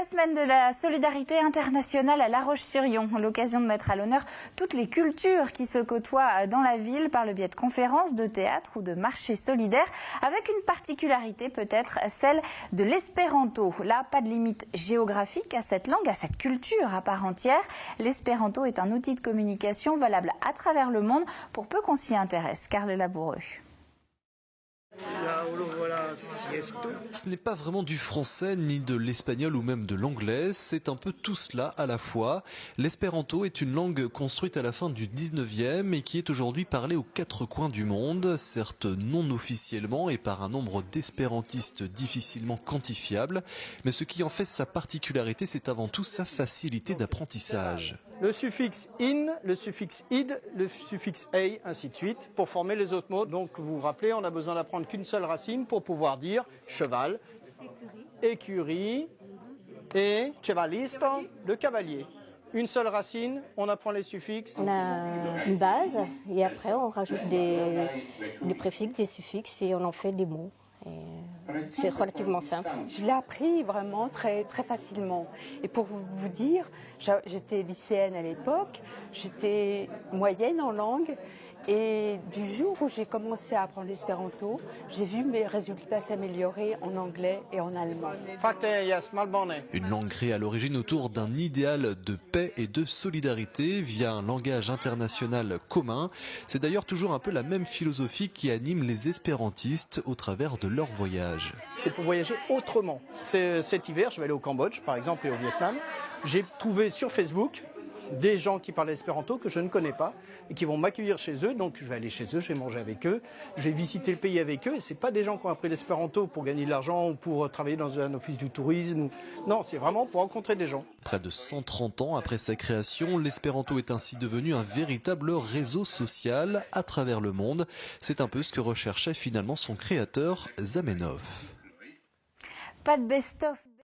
semaine de la solidarité internationale à La Roche-sur-Yon, l'occasion de mettre à l'honneur toutes les cultures qui se côtoient dans la ville par le biais de conférences, de théâtre ou de marchés solidaires, avec une particularité peut-être, celle de l'espéranto. Là, pas de limite géographique à cette langue, à cette culture à part entière. L'espéranto est un outil de communication valable à travers le monde pour peu qu'on s'y intéresse. Carl Laboureux. Ce n'est pas vraiment du français, ni de l'espagnol ou même de l'anglais, c'est un peu tout cela à la fois. L'espéranto est une langue construite à la fin du 19e et qui est aujourd'hui parlée aux quatre coins du monde, certes non officiellement et par un nombre d'espérantistes difficilement quantifiable, mais ce qui en fait sa particularité, c'est avant tout sa facilité d'apprentissage. Le suffixe in, le suffixe id, le suffixe ei, ainsi de suite, pour former les autres mots. Donc vous vous rappelez, on n'a besoin d'apprendre qu'une seule racine pour pouvoir dire cheval, écurie et chevalisto, le cavalier. Une seule racine, on apprend les suffixes. On a une base et après on rajoute des préfixes, des suffixes et on en fait des mots. C'est relativement simple. Je l'ai appris vraiment très facilement. Et pour vous dire, j'étais lycéenne à l'époque, j'étais moyenne en langue. Et du jour où j'ai commencé à apprendre l'espéranto, j'ai vu mes résultats s'améliorer en anglais et en allemand. Une langue créée à l'origine autour d'un idéal de paix et de solidarité via un langage international commun. C'est d'ailleurs toujours un peu la même philosophie qui anime les espérantistes au travers de leur voyage. C'est pour voyager autrement. Cet hiver, je vais aller au Cambodge, par exemple, et au Vietnam. J'ai trouvé sur Facebook des gens qui parlent espéranto que je ne connais pas et qui vont m'accueillir chez eux. Donc je vais aller chez eux, je vais manger avec eux, je vais visiter le pays avec eux. Et c'est pas des gens qui ont appris l'espéranto pour gagner de l'argent ou pour travailler dans un office du tourisme. Non, c'est vraiment pour rencontrer des gens. Près de 130 ans après sa création, l'espéranto est ainsi devenu un véritable réseau social à travers le monde. C'est un peu ce que recherchait finalement son créateur, Zamenhof. Pas de best-of.